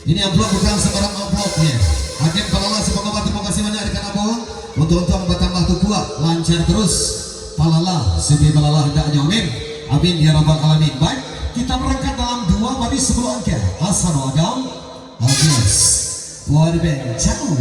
Ini amplop bukan sembarang amplopnya. Hakim Palala si pengobat terima kasih banyak rekan abang. Untuk bertambah tu kuat lancar terus. Palala Siti Palala hendaknya amin. Amin ya rabbal alamin. Baik, kita berangkat dalam 2 baris 10 angka. Hasan Adam Hafiz Warben Chau.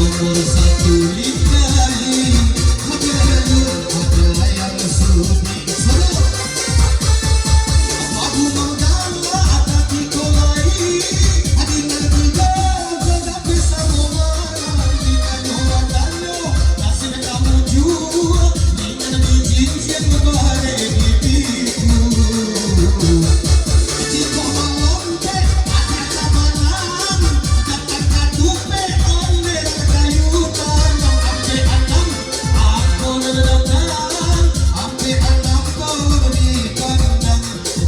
nomor satu Likai ada yang sudi seru Abu Mangala ada di kolai Adingan tiga Gada bisa memana Dengan nuatanyo Kasih kamu jua Dengan dijinjin Ngebare bibiku Jika malam teh Ada kamanan Dapat kadupe Onder kayutan Ampe anam Aku nedakan Ampe anam Kau di kandang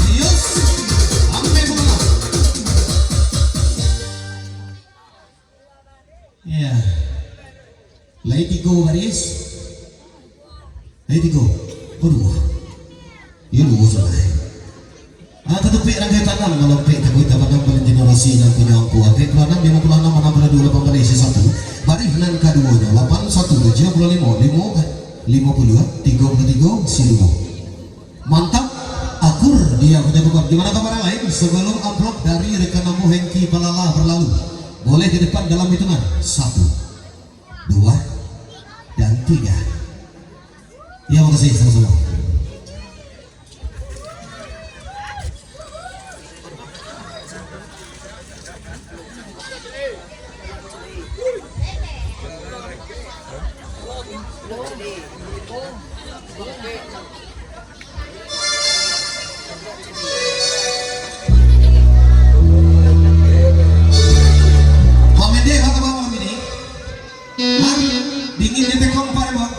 Dios Ampe mana Ya Lady go baris Lady go Aduh Ya lu selai Tetapi rangkai tanam Melompek Takui tamadam Paling generasi Dan penyangku Akhir kelanam 56 62 18 isi 1 Barif nan kaduanya 81 75 50 33 Silimo Mantap Akur dia punya beban Gimana kabar yang lain Sebelum amplop dari rekan namu Hengki Palala berlalu Boleh di depan dalam hitungan 1 2 dan 3 Ya makasih sama-sama Komedi kata bawang ini Hah? Dingin di tekong pak bang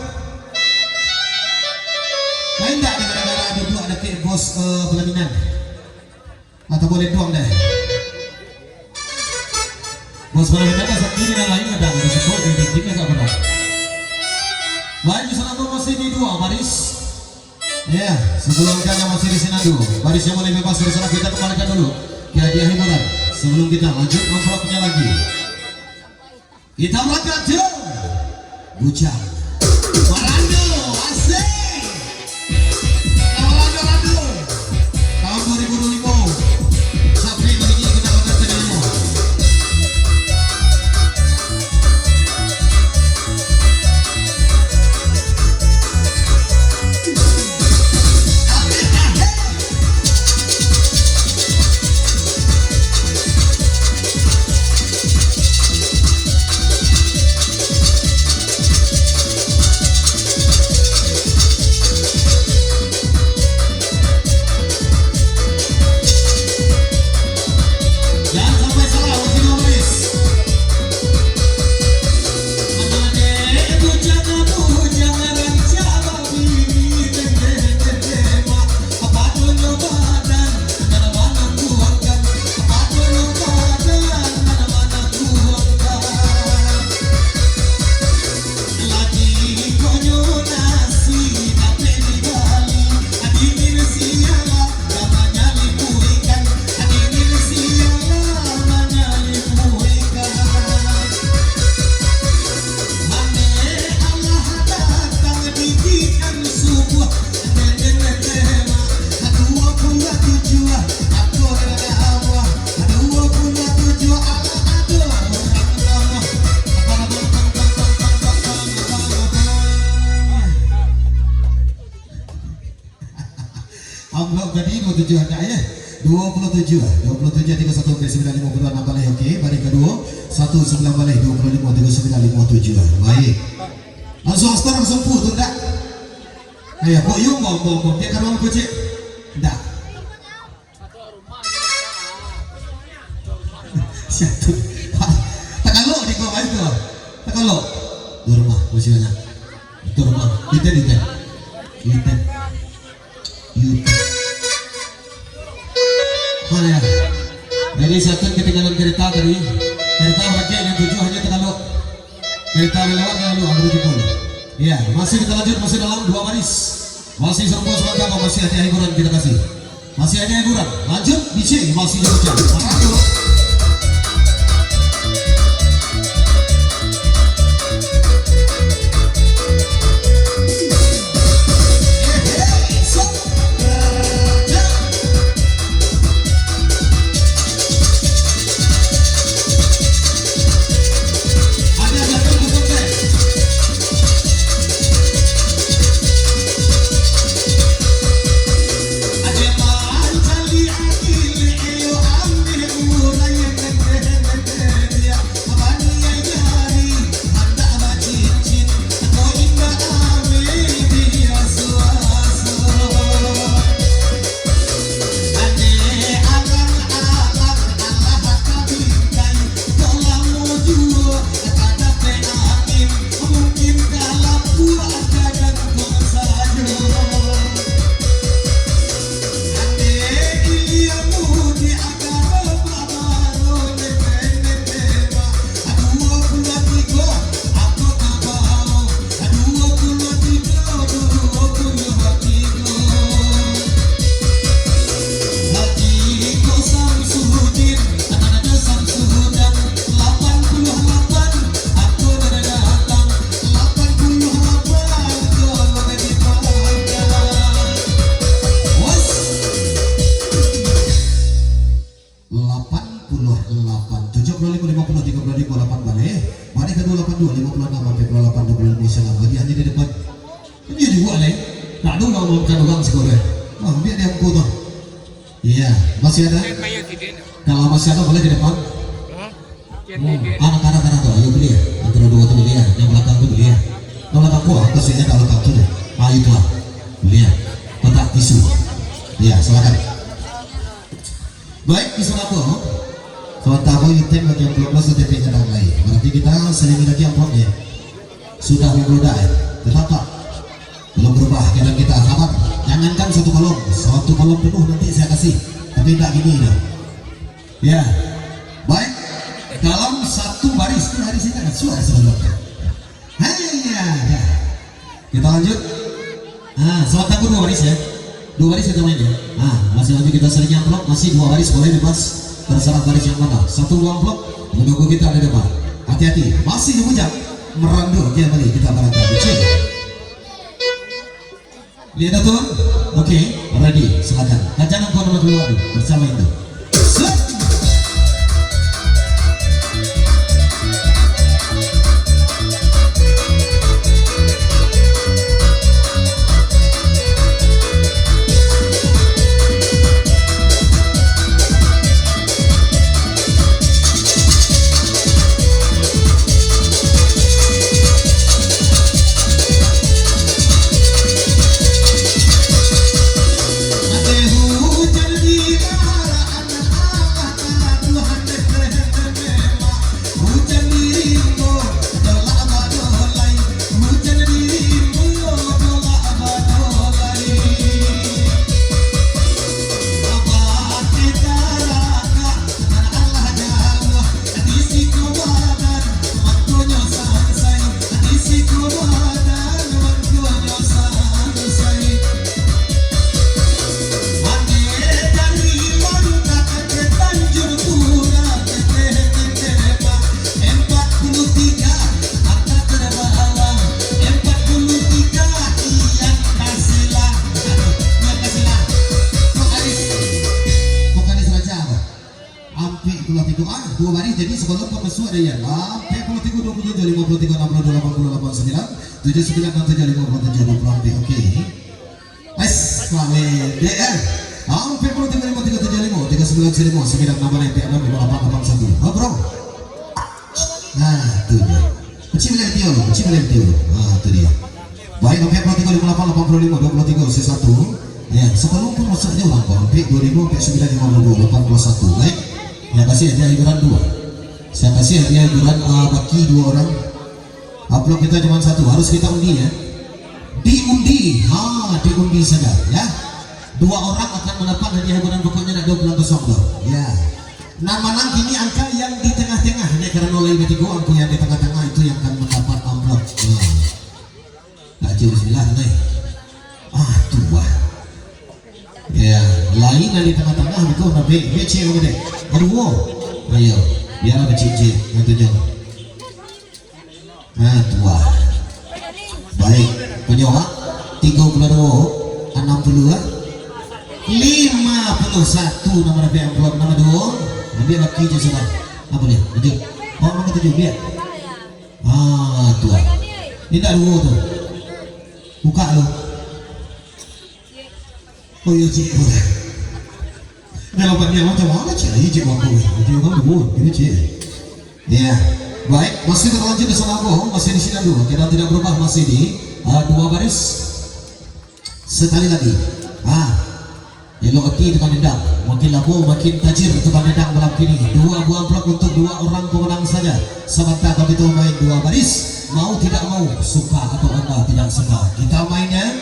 Main tak di gara-gara duduk ada kayak bos pelaminan Atau boleh doang deh Bos pelaminan saat ini yang lain ada sebut di dindingnya gak pernah Baik sana tuh masih di 2 baris Ya sebelum kalian masih di sini dulu Baris yang boleh bebas dari sana kita kembalikan dulu Kira dia hiburan Sebelum kita lanjut amplopnya lagi Kita berangkat yuk Bujang Marando asik Marando tahun 2025 Sampai kali ini kita akan terima Amplop tadi 27 ada ya 27 31 952 6 balai oke baris kedua 19 balai 25 3957 baik langsung astor sempuh tu enggak ya kok yung bom dia kan orang kecil enggak satu takalok di kau itu takalok di rumah masih banyak di rumah Yuten mana ya? Jadi satu ketinggalan kereta tadi. Kereta rakyat yang 7 hanya Tagalog. Kereta lewat lalu Amru Jepun. Ya, masih kita lanjut masih dalam 2 baris. Masih serbu sebentar masih ada hiburan kita kasih. Masih ada hiburan. Lanjut DJ masih jauh. Ada ya. Mana ke 282 56 sampai 28 Indonesia lagi hanya di depan. Ini juga leh. Tak ada orang makan orang sekolah. Wah, biar dia angkut tuh. Iya, masih ada. Kalau masih ada boleh di depan. Anak-anak tuh, ayo beli ya. Antara dua tuh beli ya. Yang belakang tuh beli ya. Yang belakang gua, kesini kalau tak tuh deh. Itu lah, beli ya. Kotak tisu. Iya, silakan. Baik, tisu apa? Sementara item lagi yang belum masuk TP-nya dan lain. Berarti kita selingi lagi amplopnya. Sudah membludak ya. Tetap tak? Belum berubah. Kita sabar. Jangankan satu kolom penuh nanti saya kasih. Tapi tidak gini dah. Ya, baik. Dalam satu baris itu hari ini kan suara sebelumnya. Hanya, ya. Kita lanjut. Sementara dua baris ya. Dua baris kita main ya. Masih lanjut kita selingi amplop. Masih dua baris boleh bebas. Terserah baris yang mana. Satu dua amplop menunggu kita di depan. Hati-hati, masih dibujak merandu kembali kita barangkali. Cik. Lihat tuh, oke, ready, silakan. Jangan kau nomor 2 bersama itu. Dua baris jadi sebelum pemesu ada ya. 43 27 53 62 80 89 79 67 57 24. Oke. Nice. Kami DR. 43 53 75 39 9 6 6 8 81. Bro. Nah, itu dia. Kecil dia. Itu dia. Baik, 43 58 85 23 C1. Ya, sebelum pun masuknya ulang tahun 2000 9 52 81. Baik. Ya, kasih hadiah hiburan 2. Saya kasih hadiah hiburan bagi 2 orang. Upload kita cuma 1, harus kita undi ya. Diundi saja ya. 2 orang akan mendapat hadiah hiburan, pokoknya ada 12 kosong loh. Ya. Nama ini angka yang di tengah-tengah. Ini karena nolai betigo, angka yang di tengah-tengah itu yang akan mendapat amplop. Nah, bismillah nih. Tua. Ya, lain yang di tengah-tengah itu nabi BC udah. Aduh, ayo, biar ada cincin yang tunjuk. Tua. Baik, penyoa 32 62 51 nomor BM amplop nama 2. Nabi laki aja sudah. Apa nih? Tunjuk. Oh, nomor 7 biar. Tua. Ini tak dua tuh. Buka lo. Oh iya cik boleh. Kalau banyak macam mana cik? Ini cik waktu. Jadi orang dulu. Ini cik. Ya. Baik. Masih berlanjut bersama aku. Masih di sini dulu. Kita tidak berubah, masih di 2 baris. Sekali lagi. Elok tekan dendang. Makin laku makin tajir tekan dendang malam kini. 2 buah amplop untuk 2 orang pemenang saja. Sebentar kalau kita main 2 baris. Mau tidak mau, suka atau anda tidak suka, kita mainnya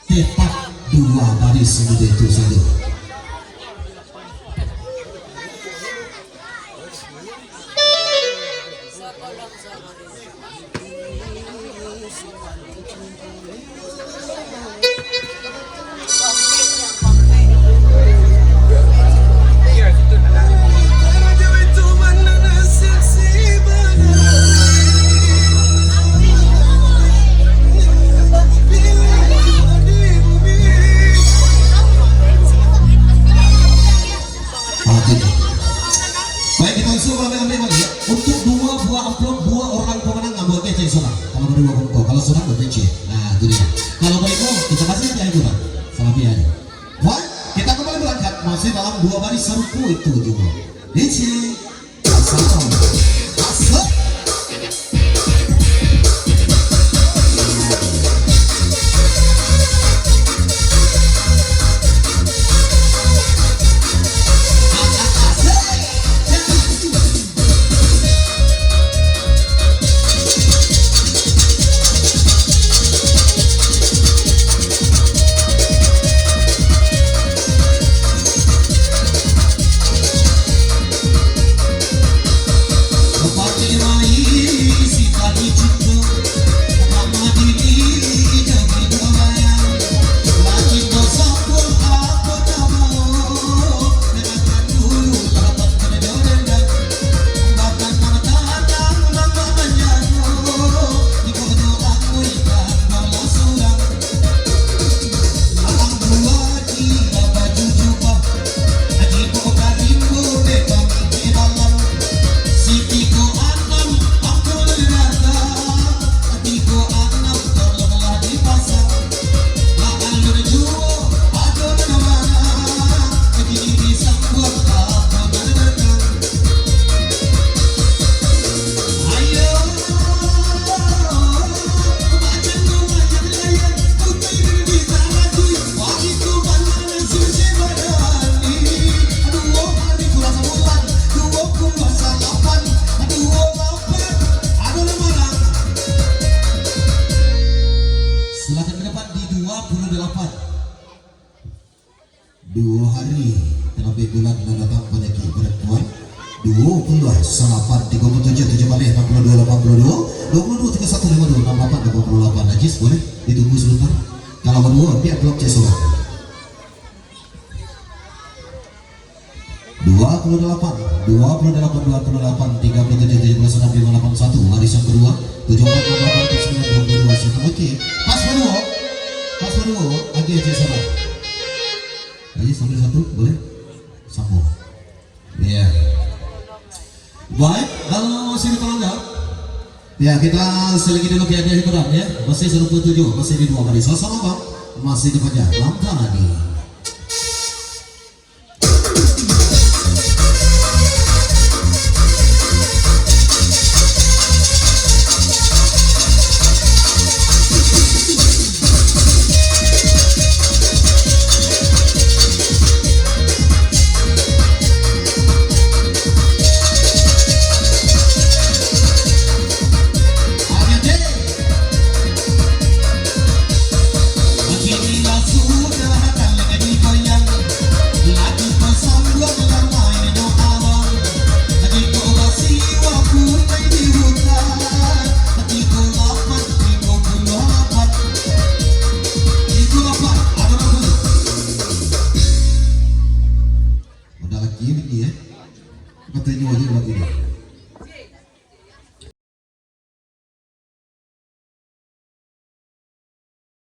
tetap 2 baris seperti itu saja. Baik, kita usul ambil lagi. Untuk dua buah amplop, dua orang pemenang nggak boleh cek soal. Kalau berdua kok, kalau soal boleh cek. Nah itu dia. Kalau baik kita kasih aja itu kan, sama dia aja. Baik, kita kembali berangkat masih dalam dua baris serupu itu juga. DC, asal, asal. Silakan ke depan di 28. 2 hari terlebih bulan mendatang penyakit perempuan 28 37 7 balik 62 82 22 31 52 68 28 najis boleh ditunggu sebentar. Kalau berdua biar blok C soal 28 37 17 6 81 baris yang kedua 74 68 9 22 oke pas berdua lagi aja sama aja sambil satu boleh sambung ya baik kalau masih di pelanggan ya kita selagi dulu keadaan hiburan ya masih 107 masih di 2 baris sama bang masih di panjang langkah lagi. Ini ya, katanya wajib lagi deh.